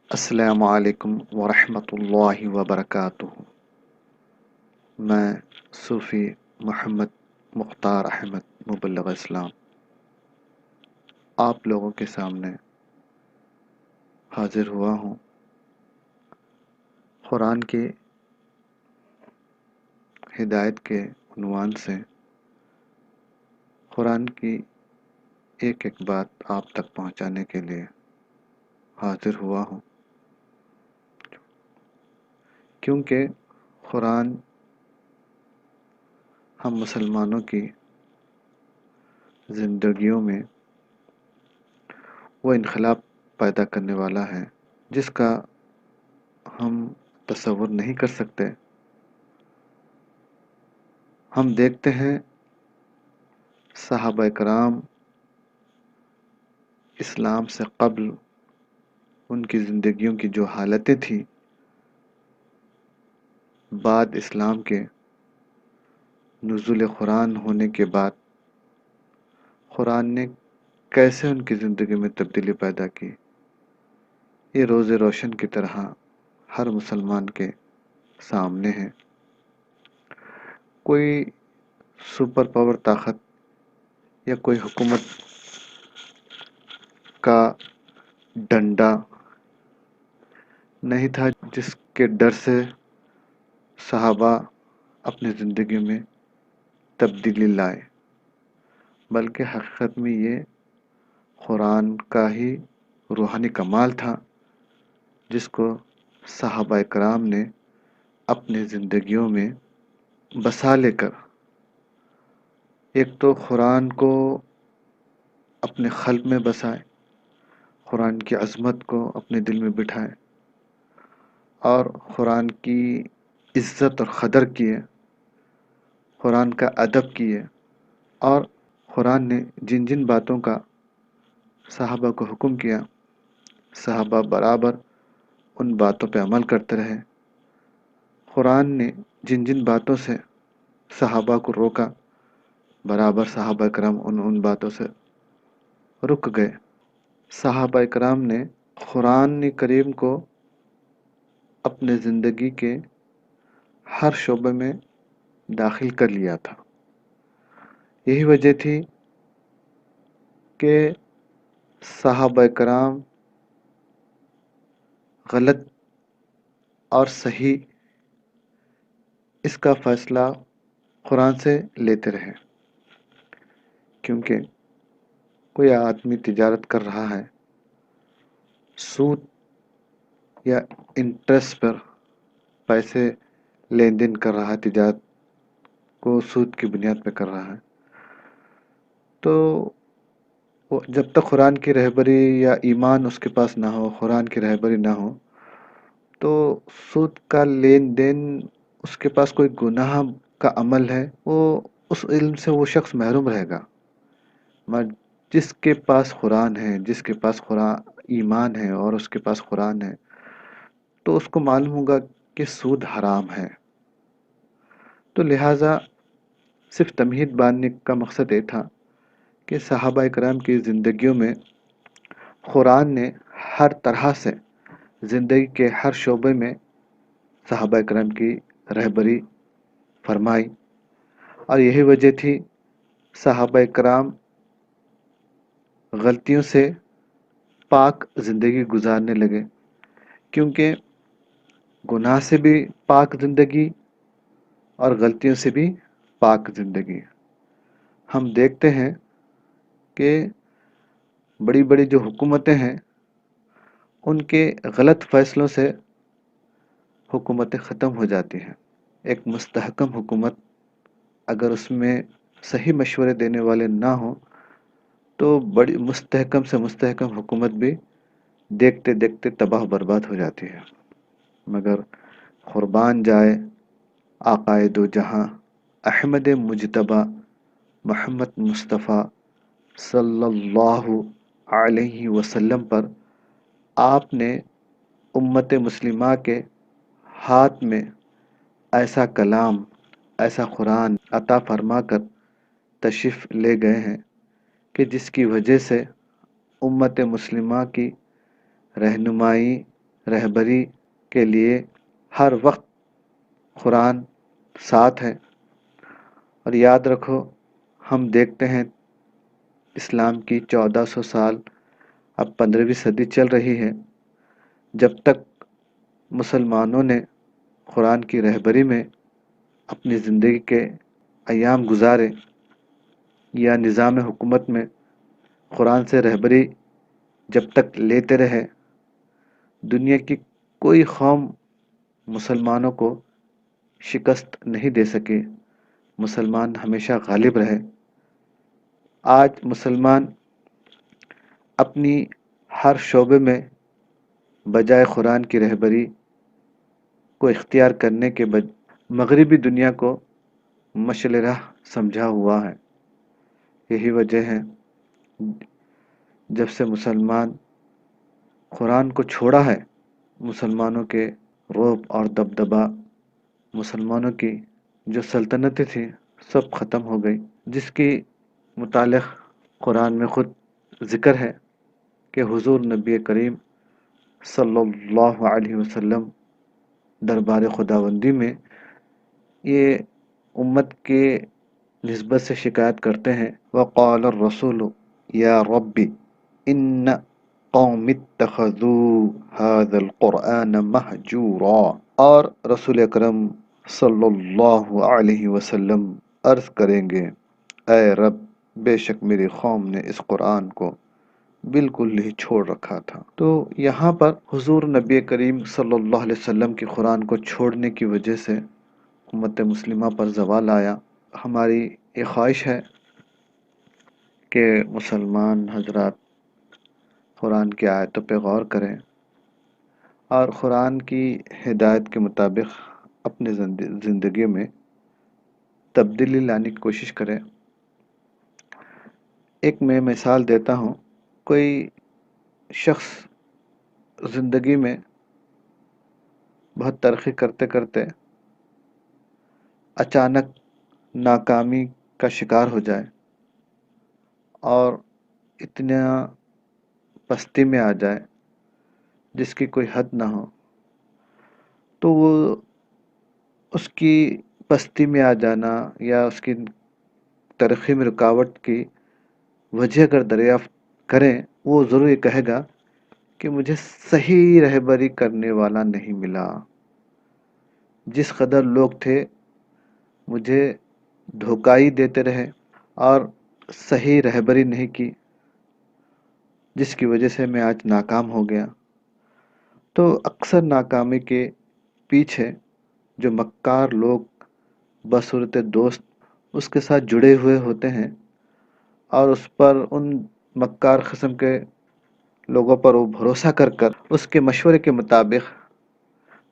السلام علیکم ورحمۃ اللہ وبرکاتہ۔ میں صوفی محمد مختار احمد مبلغ اسلام آپ لوگوں کے سامنے حاضر ہوا ہوں۔ قرآن کی ہدایت کے عنوان سے قرآن کی ایک ایک بات آپ تک پہنچانے کے لیے حاضر ہوا ہوں، کیونکہ قرآن ہم مسلمانوں کی زندگیوں میں وہ انقلاب پیدا کرنے والا ہے جس کا ہم تصور نہیں کر سکتے۔ ہم دیکھتے ہیں صحابہ کرام اسلام سے قبل ان کی زندگیوں کی جو حالتیں تھیں، بعد اسلام کے نزول قرآن ہونے کے بعد قرآن نے کیسے ان کی زندگی میں تبدیلی پیدا کی، یہ روز روشن کی طرح ہر مسلمان کے سامنے ہے۔ کوئی سپر پاور طاقت یا کوئی حکومت کا ڈنڈا نہیں تھا جس کے ڈر سے صحابہ اپنی زندگی میں تبدیلی لائے، بلکہ حقیقت میں یہ قرآن کا ہی روحانی کمال تھا جس کو صحابہ کرام نے اپنی زندگیوں میں بسا لے کر ایک تو قرآن کو اپنے قلب میں بسائے، قرآن کی عظمت کو اپنے دل میں بٹھائے اور قرآن کی عزت اور قدر کیے، قرآن کا ادب کیے، اور قرآن نے جن جن باتوں کا صحابہ کو حکم کیا صحابہ برابر ان باتوں پہ عمل کرتے رہے۔ قرآن نے جن جن باتوں سے صحابہ کو روکا برابر صحابہ کرام ان باتوں سے رک گئے۔ صحابہ کرام نے قرآن کریم کو اپنے زندگی کے ہر شعبے میں داخل کر لیا تھا۔ یہی وجہ تھی کہ صحابہ کرام غلط اور صحیح اس کا فیصلہ قرآن سے لیتے رہے، کیونکہ کوئی آدمی تجارت کر رہا ہے، سود یا انٹرسٹ پر پیسے لین دین کر رہا ہے، تجارت کو سود کی بنیاد پہ کر رہا ہے، تو جب تک قرآن کی رہبری یا ایمان اس کے پاس نہ ہو، قرآن کی رہبری نہ ہو، تو سود کا لین دین اس کے پاس کوئی گناہ کا عمل ہے، وہ اس علم سے وہ شخص محروم رہے گا۔ مگر جس کے پاس قرآن ہے، جس کے پاس قرآن ایمان ہے اور اس کے پاس قرآن ہے، تو اس کو معلوم ہوگا کہ سود حرام ہے۔ تو لہٰذا صرف تمہید باندھنے کا مقصد یہ تھا کہ صحابہ کرام کی زندگیوں میں قرآن نے ہر طرح سے زندگی کے ہر شعبے میں صحابہ کرام کی رہبری فرمائی، اور یہی وجہ تھی صحابہ کرام غلطیوں سے پاک زندگی گزارنے لگے، کیونکہ گناہ سے بھی پاک زندگی اور غلطیوں سے بھی پاک زندگی۔ ہم دیکھتے ہیں کہ بڑی بڑی جو حکومتیں ہیں ان کے غلط فیصلوں سے حکومتیں ختم ہو جاتی ہیں۔ ایک مستحکم حکومت اگر اس میں صحیح مشورے دینے والے نہ ہوں تو بڑی مستحکم سے مستحکم حکومت بھی دیکھتے دیکھتے تباہ و برباد ہو جاتی ہے۔ مگر قربان جائے آقائے دو جہاں احمد مجتبیٰ محمد مصطفیٰ صلی اللہ علیہ وسلم پر، آپ نے امت مسلمہ کے ہاتھ میں ایسا کلام، ایسا قرآن عطا فرما کر تشریف لے گئے ہیں کہ جس کی وجہ سے امت مسلمہ کی رہنمائی، رہبری کے لیے ہر وقت قرآن ساتھ ہے۔ اور یاد رکھو، ہم دیکھتے ہیں اسلام کی 1400 سال، اب 15ویں صدی چل رہی ہے، جب تک مسلمانوں نے قرآن کی رہبری میں اپنی زندگی کے ایام گزارے یا نظام حکومت میں قرآن سے رہبری جب تک لیتے رہے، دنیا کی کوئی قوم مسلمانوں کو شکست نہیں دے سکے، مسلمان ہمیشہ غالب رہے۔ آج مسلمان اپنی ہر شعبے میں بجائے قرآن کی رہبری کو اختیار کرنے کے مغربی دنیا کو مشعل راہ سمجھا ہوا ہے۔ یہی وجہ ہے جب سے مسلمان قرآن کو چھوڑا ہے، مسلمانوں کے رعب اور دبدبہ، مسلمانوں کی جو سلطنتیں تھیں سب ختم ہو گئی، جس کی متعلق قرآن میں خود ذکر ہے کہ حضور نبی کریم صلی اللہ علیہ وسلم دربار خداوندی میں یہ امت کے نسبت سے شکایت کرتے ہیں، وقال الرسول یا ربی ان قوم اتخذوا هذا القرآن مہجورا، اور رسول اکرم صلی اللہ علیہ وسلم عرض کریں گے، اے رب، بے شک میری قوم نے اس قرآن کو بالکل ہی چھوڑ رکھا تھا۔ تو یہاں پر حضور نبی کریم صلی اللہ علیہ وسلم کی قرآن کو چھوڑنے کی وجہ سے امت مسلمہ پر زوال آیا۔ ہماری یہ خواہش ہے کہ مسلمان حضرات قرآن کی آیتوں پہ غور کریں اور قرآن کی ہدایت کے مطابق اپنے زندگی میں تبدیلی لانے کی کوشش کریں۔ ایک میں مثال دیتا ہوں، کوئی شخص زندگی میں بہت ترقی کرتے کرتے اچانک ناکامی کا شکار ہو جائے اور اتنا پستی میں آ جائے جس کی کوئی حد نہ ہو، تو وہ اس کی پستی میں آ جانا یا اس کی ترقی میں رکاوٹ کی وجہ اگر دریافت کریں، وہ ضرور یہ کہے گا کہ مجھے صحیح رہبری کرنے والا نہیں ملا، جس قدر لوگ تھے مجھے دھوکائی دیتے رہے اور صحیح رہبری نہیں کی، جس کی وجہ سے میں آج ناکام ہو گیا۔ تو اکثر ناکامی کے پیچھے جو مکار لوگ بصورت دوست اس کے ساتھ جڑے ہوئے ہوتے ہیں اور اس پر، ان مکار قسم کے لوگوں پر وہ بھروسہ کر کر اس کے مشورے کے مطابق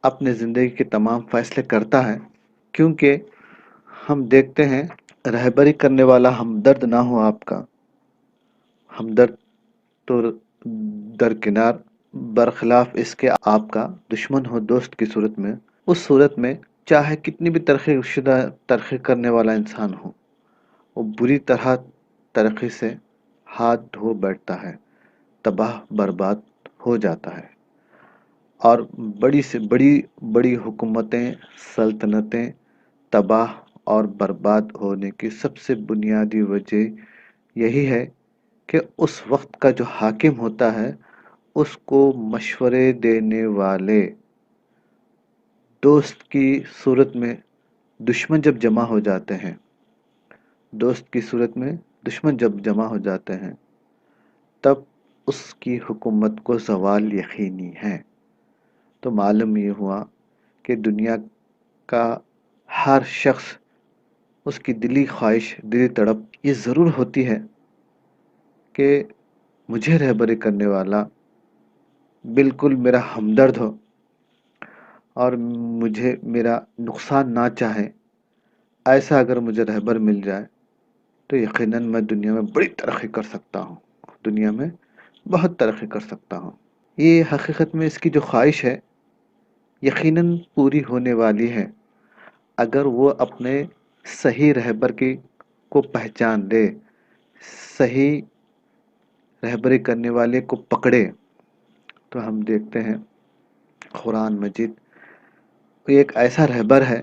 اپنے زندگی کے تمام فیصلے کرتا ہے، کیونکہ ہم دیکھتے ہیں رہبری کرنے والا ہمدرد نہ ہو آپ کا، ہمدرد تو درکنار، برخلاف اس کے آپ کا دشمن ہو دوست کی صورت میں، اس صورت میں چاہے کتنی بھی ترقی کرنے والا انسان ہو، وہ بری طرح ترقی سے ہاتھ دھو بیٹھتا ہے، تباہ برباد ہو جاتا ہے۔ اور بڑی سے بڑی حکومتیں، سلطنتیں تباہ اور برباد ہونے کی سب سے بنیادی وجہ یہی ہے کہ اس وقت کا جو حاکم ہوتا ہے اس کو مشورے دینے والے دوست کی صورت میں دشمن جب جمع ہو جاتے ہیں، دوست کی صورت میں دشمن جب جمع ہو جاتے ہیں، تب اس کی حکومت کو زوال یقینی ہے۔ تو معلوم یہ ہوا کہ دنیا کا ہر شخص، اس کی دلی خواہش، دلی تڑپ یہ ضرور ہوتی ہے کہ مجھے رہبری کرنے والا بالکل میرا ہمدرد ہو اور مجھے میرا نقصان نہ چاہے۔ ایسا اگر مجھے رہبر مل جائے تو یقیناً میں دنیا میں بڑی ترقی کر سکتا ہوں، دنیا میں بہت ترقی کر سکتا ہوں۔ یہ حقیقت میں اس کی جو خواہش ہے یقیناً پوری ہونے والی ہے اگر وہ اپنے صحیح رہبر کو پہچان لے، صحیح رہبری کرنے والے کو پکڑے۔ تو ہم دیکھتے ہیں قرآن مجید یہ ایک ایسا رہبر ہے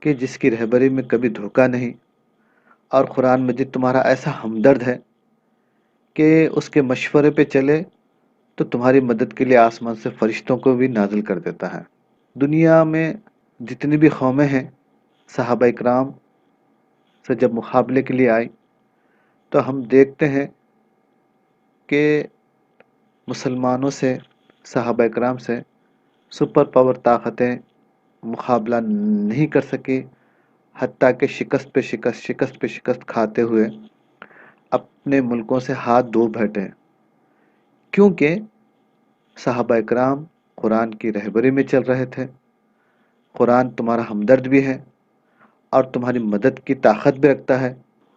کہ جس کی رہبری میں کبھی دھوکہ نہیں، اور قرآن مجید تمہارا ایسا ہمدرد ہے کہ اس کے مشورے پہ چلے تو تمہاری مدد کے لیے آسمان سے فرشتوں کو بھی نازل کر دیتا ہے۔ دنیا میں جتنی بھی قومیں ہیں، صحابہ اکرام سے جب مقابلے کے لیے آئی تو ہم دیکھتے ہیں کہ مسلمانوں سے، صحابہ اکرام سے سپر پاور طاقتیں مقابلہ نہیں کر سکی، حتیٰ کہ شکست پہ شکست، شکست پہ شکست کھاتے ہوئے اپنے ملکوں سے ہاتھ دھو بیٹھے، کیونکہ صحابہ اکرام قرآن کی رہبری میں چل رہے تھے۔ قرآن تمہارا ہمدرد بھی ہے اور تمہاری مدد کی طاقت بھی رکھتا ہے،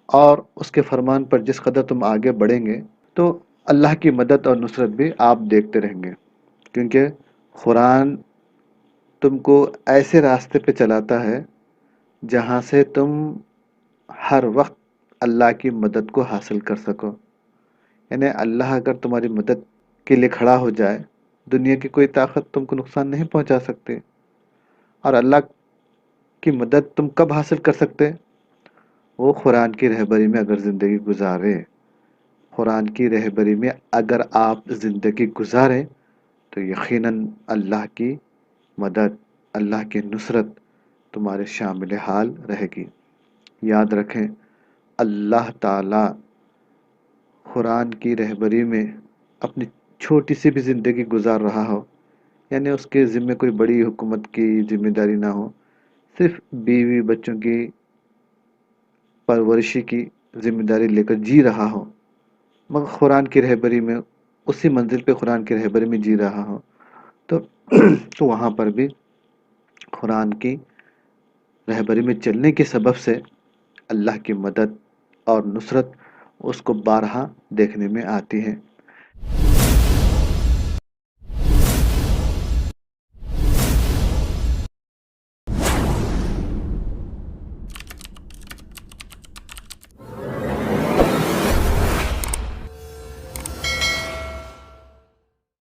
اور اس کے فرمان پر جس قدر تم آگے بڑھیں گے تو اللہ کی مدد اور نصرت بھی آپ دیکھتے رہیں گے، کیونکہ قرآن تم کو ایسے راستے پہ چلاتا ہے جہاں سے تم ہر وقت اللہ کی مدد کو حاصل کر سکو۔ یعنی اللہ اگر تمہاری مدد کے لیے کھڑا ہو جائے، دنیا کی کوئی طاقت تم کو نقصان نہیں پہنچا سکتے۔ اور اللہ کی مدد تم کب حاصل کر سکتے؟ وہ قرآن کی رہبری میں اگر زندگی گزارے، قرآن کی رہبری میں اگر آپ زندگی گزاریں تو یقیناً اللہ کی مدد، اللہ کی نصرت تمہارے شامل حال رہے گی۔ یاد رکھیں، اللہ تعالی قرآن کی رہبری میں اپنی چھوٹی سی بھی زندگی گزار رہا ہو، یعنی اس کے ذمے کوئی بڑی حکومت کی ذمہ داری نہ ہو، صرف بیوی بچوں کی پرورشی کی ذمہ داری لے کر جی رہا ہو، مگر قرآن کی رہبری میں اسی منزل پہ قرآن کی رہبری میں جی رہا ہو، تو تو وہاں پر بھی قرآن کی رہبری میں چلنے کے سبب سے اللہ کی مدد اور نصرت اس کو بارہا دیکھنے میں آتی ہے۔